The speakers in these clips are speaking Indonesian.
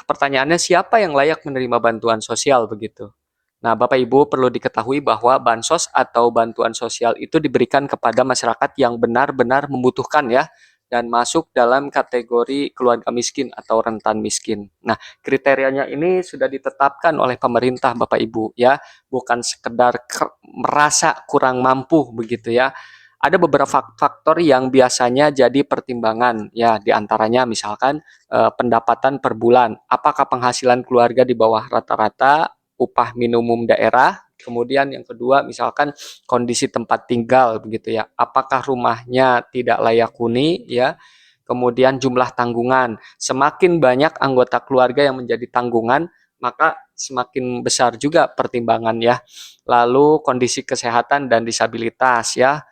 pertanyaannya siapa yang layak menerima bantuan sosial begitu? Nah, Bapak Ibu perlu diketahui bahwa bansos atau bantuan sosial itu diberikan kepada masyarakat yang benar-benar membutuhkan ya, dan masuk dalam kategori keluarga miskin atau rentan miskin. Nah, kriterianya ini sudah ditetapkan oleh pemerintah Bapak Ibu ya, bukan sekedar merasa kurang mampu begitu ya. Ada beberapa faktor yang biasanya jadi pertimbangan ya, diantaranya misalkan pendapatan per bulan. Apakah penghasilan keluarga di bawah rata-rata upah minimum daerah? Kemudian yang kedua misalkan kondisi tempat tinggal begitu ya. Apakah rumahnya tidak layak huni ya? Kemudian jumlah tanggungan. Semakin banyak anggota keluarga yang menjadi tanggungan, maka semakin besar juga pertimbangan ya. Lalu kondisi kesehatan dan disabilitas ya.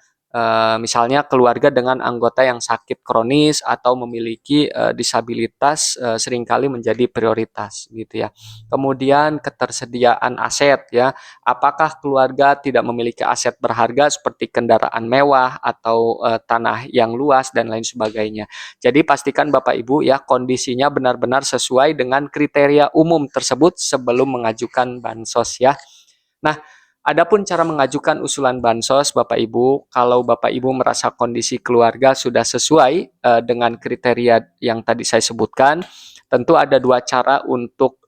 Misalnya keluarga dengan anggota yang sakit kronis atau memiliki disabilitas seringkali menjadi prioritas gitu ya. Kemudian ketersediaan aset ya. Apakah keluarga tidak memiliki aset berharga seperti kendaraan mewah atau tanah yang luas dan lain sebagainya. Jadi pastikan Bapak Ibu ya kondisinya benar-benar sesuai dengan kriteria umum tersebut sebelum mengajukan bansos ya. Nah, adapun cara mengajukan usulan bansos Bapak Ibu, kalau Bapak Ibu merasa kondisi keluarga sudah sesuai dengan kriteria yang tadi saya sebutkan, tentu ada dua cara untuk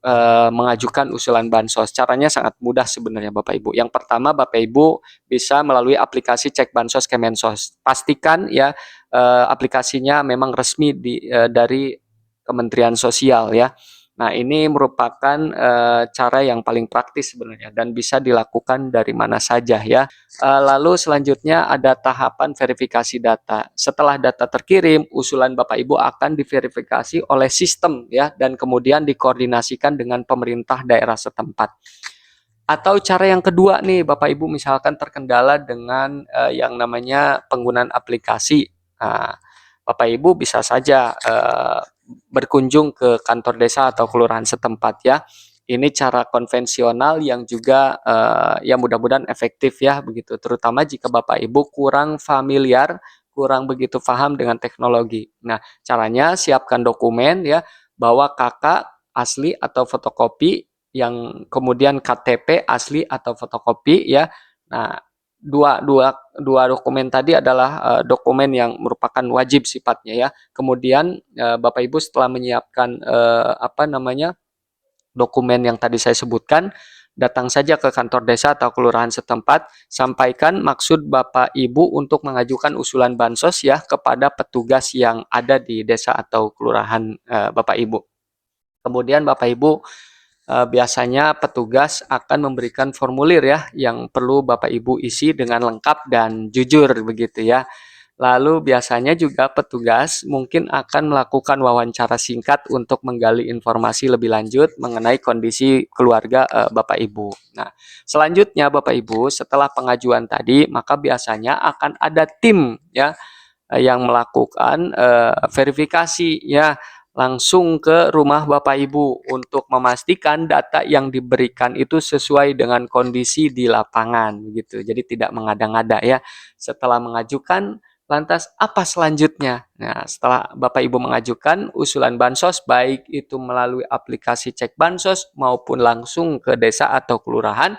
mengajukan usulan bansos. Caranya sangat mudah sebenarnya Bapak Ibu. Yang pertama Bapak Ibu bisa melalui aplikasi Cek Bansos Kemensos. Pastikan ya aplikasinya memang resmi dari Kementerian Sosial ya. Nah, ini merupakan cara yang paling praktis sebenarnya dan bisa dilakukan dari mana saja ya. Lalu selanjutnya ada tahapan verifikasi data. Setelah data terkirim, usulan Bapak Ibu akan diverifikasi oleh sistem ya dan kemudian dikoordinasikan dengan pemerintah daerah setempat. Atau cara yang kedua nih, Bapak Ibu misalkan terkendala dengan yang namanya penggunaan aplikasi. Nah, Bapak Ibu bisa saja berkunjung ke kantor desa atau kelurahan setempat ya. Ini cara konvensional yang juga ya mudah-mudahan efektif ya begitu. Terutama jika Bapak Ibu kurang familiar, kurang begitu paham dengan teknologi. Nah, caranya siapkan dokumen ya, bawa kakak asli atau fotokopi yang kemudian KTP asli atau fotokopi ya. Nah, dua dua dua dokumen tadi adalah dokumen yang merupakan wajib sifatnya ya. Kemudian Bapak Ibu setelah menyiapkan apa namanya dokumen yang tadi saya sebutkan, datang saja ke kantor desa atau kelurahan setempat, sampaikan maksud Bapak Ibu untuk mengajukan usulan bansos ya kepada petugas yang ada di desa atau kelurahan Bapak Ibu. Kemudian Bapak Ibu biasanya petugas akan memberikan formulir ya yang perlu Bapak Ibu isi dengan lengkap dan jujur begitu ya. Lalu biasanya juga petugas mungkin akan melakukan wawancara singkat untuk menggali informasi lebih lanjut mengenai kondisi keluarga Bapak Ibu. Nah, selanjutnya Bapak Ibu setelah pengajuan tadi maka biasanya akan ada tim ya yang melakukan verifikasi ya langsung ke rumah Bapak Ibu untuk memastikan data yang diberikan itu sesuai dengan kondisi di lapangan gitu. Jadi tidak mengada-ngada ya. Setelah mengajukan lantas apa selanjutnya? Nah, setelah Bapak Ibu mengajukan usulan bansos baik itu melalui aplikasi Cek Bansos maupun langsung ke desa atau kelurahan,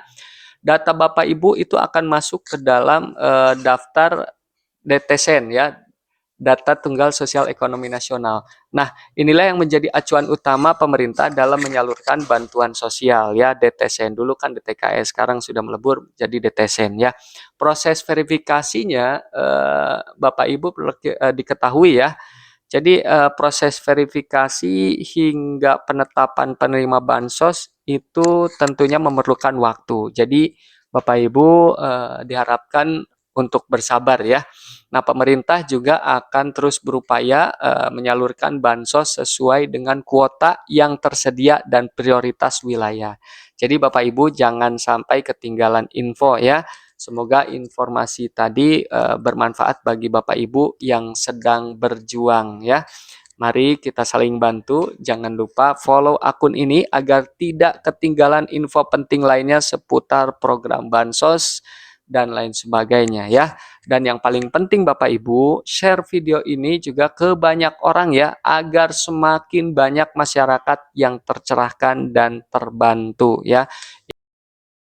data Bapak Ibu itu akan masuk ke dalam daftar DTSEN ya, Data Tunggal Sosial Ekonomi Nasional. Nah, inilah yang menjadi acuan utama pemerintah dalam menyalurkan bantuan sosial ya, DTSEN. Dulu kan DTKS, sekarang sudah melebur jadi DTSEN ya. Proses verifikasinya Bapak Ibu perlu diketahui ya. Jadi proses verifikasi hingga penetapan penerima bansos itu tentunya memerlukan waktu. Jadi Bapak Ibu diharapkan untuk bersabar ya. Nah, pemerintah juga akan terus berupaya menyalurkan bansos sesuai dengan kuota yang tersedia dan prioritas wilayah. Jadi Bapak Ibu jangan sampai ketinggalan info ya. Semoga informasi tadi bermanfaat bagi Bapak Ibu yang sedang berjuang ya. Mari kita saling bantu. Jangan lupa follow akun ini agar tidak ketinggalan info penting lainnya seputar program bansos dan lain sebagainya ya. Dan yang paling penting Bapak Ibu, share video ini juga ke banyak orang ya, agar semakin banyak masyarakat yang tercerahkan dan terbantu ya.